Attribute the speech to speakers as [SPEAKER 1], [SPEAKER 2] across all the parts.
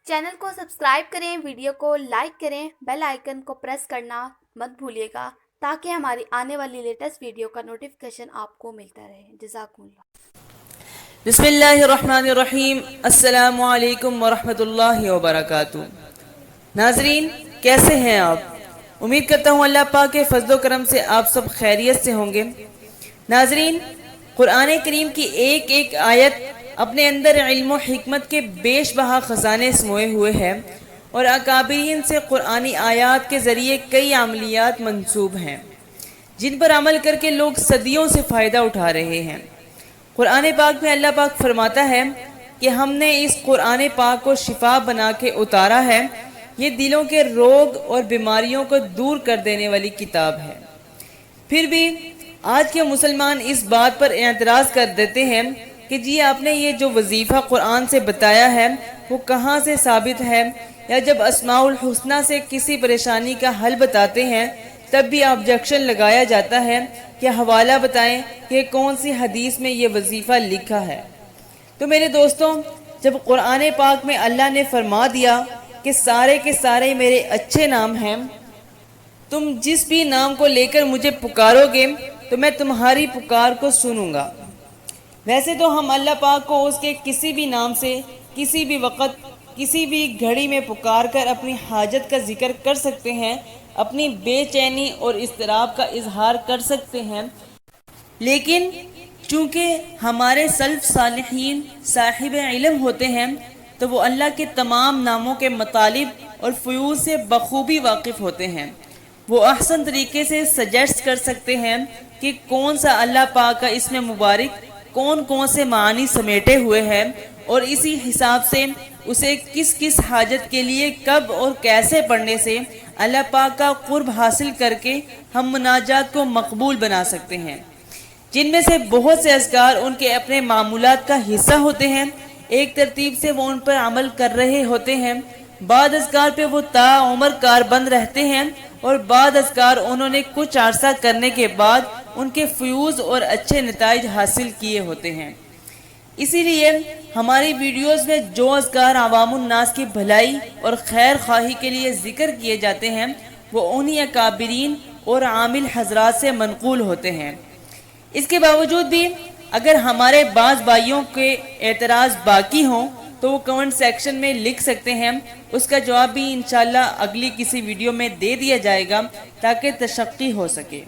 [SPEAKER 1] Channel को subscribe करें, video को लाइक करें, बेल आइकन को प्रेस करना मत भूलिएगा ताकि हमारी आने वाली लेटेस्ट वीडियो का नोटिफिकेशन आपको मिलता रहे। जज़ाकुमुल्लाह।
[SPEAKER 2] बिस्मिल्लाहिर्रहमानिर्रहीम। अस्सलामु अलैकुम वरहमतुल्लाहि वबरकातुहू। नाज़रीन, कैसे हैं आप? उम्मीद करता हूँ अल्लाह पाक के फजलो करम से आप सब खैरियत से होंगे। नाज़रीन, कुरान करीम की एक एक आयत अपने अंदर इल्म और हिकमत के बेशबहा ख़जाने समोए हुए हैं और अकाबरीन से कुरानी आयात के ज़रिए कई अमलियात मंसूब हैं जिन पर अमल करके लोग सदियों से फ़ायदा उठा रहे हैं। कुरान पाक में अल्लाह पाक फरमाता है कि हमने इस कुरान पाक को शिफा बना के उतारा है। ये दिलों के रोग और बीमारियों को दूर कर देने वाली किताब है। फिर भी आज के मुसलमान इस बात पर एतराज़ कर देते हैं कि जी आपने ये जो वजीफ़ा कुरान से बताया है वो कहाँ से साबित है, या जब अस्माउल हुस्ना से किसी परेशानी का हल बताते हैं तब भी ऑब्जेक्शन लगाया जाता है कि हवाला बताएं कि कौन सी हदीस में ये वजीफ़ा लिखा है। तो मेरे दोस्तों, जब कुरान पाक में अल्लाह ने फरमा दिया कि सारे के सारे मेरे अच्छे नाम हैं, तुम जिस भी नाम को लेकर मुझे पुकारोगे तो मैं तुम्हारी पुकार को सुनूंगा। वैसे तो हम अल्लाह पाक को उसके किसी भी नाम से किसी भी वक़्त किसी भी घड़ी में पुकार कर अपनी हाजत का जिक्र कर सकते हैं, अपनी बेचैनी और इज़्तिराब का इजहार कर सकते हैं। लेकिन चूँकि हमारे सल्फ़ सालिहीन साहिब इल्म होते हैं तो वो अल्लाह के तमाम नामों के मतालिब और फ़यूज़ से बखूबी वाकिफ़ होते हैं। वो अहसन तरीके से सजेस्ट कर सकते हैं कि कौन सा अल्लाह पाक का इसमें मुबारक कौन कौन से मानी समेटे हुए हैं और इसी हिसाब से उसे किस किस हाजत के लिए कब और कैसे पढ़ने से अल्लाह पाक का कुर्ब हासिल करके हम मुनाजात को मकबूल बना सकते हैं। जिनमें से बहुत से अज़कार उनके अपने मामूलात का हिस्सा होते हैं, एक तरतीब से वो उन पर अमल कर रहे होते हैं। बाद अज़कार पे वो ताउम्र कारबंद रहते हैं और बाद अज़कार उन्होंने कुछ अरसा करने के बाद उनके फ़यूज़ और अच्छे नताइज हासिल किए होते हैं। इसीलिए हमारी वीडियोस में जो अज़कार अवामुन नास की भलाई और खैर ख्वाही के लिए ज़िक्र किए जाते हैं वो उन्हीं अकाबिरीन और आमिल हजरात से मनकूल होते हैं। इसके बावजूद भी अगर हमारे बाज़ भाइयों के एतराज़ बाकी हों तो वो कमेंट सेक्शन में लिख सकते हैं, उसका जवाब भी इंशाल्लाह अगली किसी वीडियो में दे दिया जाएगा ताकि तशक्की हो सके।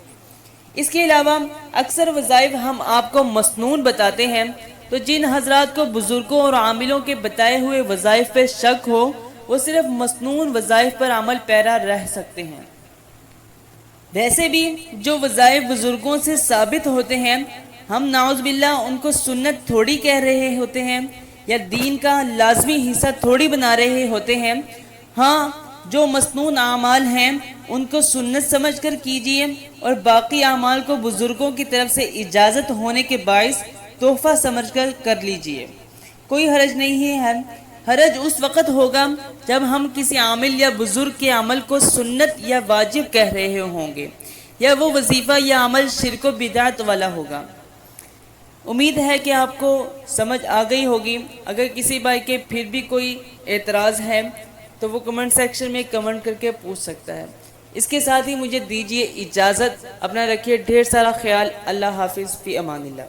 [SPEAKER 2] इसके अलावा अक्सर वज़ाइफ हम आपको मसनून बताते हैं, तो जिन हजरात को बुज़ुर्गों और आमिलों के बताए हुए वज़ाइफ पर शक हो वो सिर्फ मसनून वज़ाइफ पर अमल पैरा रह सकते हैं। वैसे भी जो वज़ाइफ बुज़ुर्गों से साबित होते हैं हम नाउज़ बिल्लाह उनको सुन्नत थोड़ी कह रहे होते हैं या दीन का लाजमी हिस्सा थोड़ी बना रहे होते हैं। हाँ, जो मसनून आमाल हैं उनको सुन्नत समझकर कीजिए और बाकी आमाल को बुज़ुर्गों की तरफ से इजाज़त होने के बाइस तोहफ़ा समझकर कर लीजिए। कोई हरज नहीं है। हरज उस वक़्त होगा जब हम किसी आमिल या बुज़ुर्ग के अमल को सुन्नत या वाजिब कह रहे होंगे या वो वजीफ़ा या अमल शिर्क व बिदअत वाला होगा। उम्मीद है कि आपको समझ आ गई होगी। अगर किसी भाई के फिर भी कोई एतराज़ है तो वो कमेंट सेक्शन में कमेंट करके पूछ सकता है। इसके साथ ही मुझे दीजिए इजाज़त। अपना रखिए ढेर सारा ख्याल। अल्लाह हाफिज़ फ़ी अमानिल्लाह।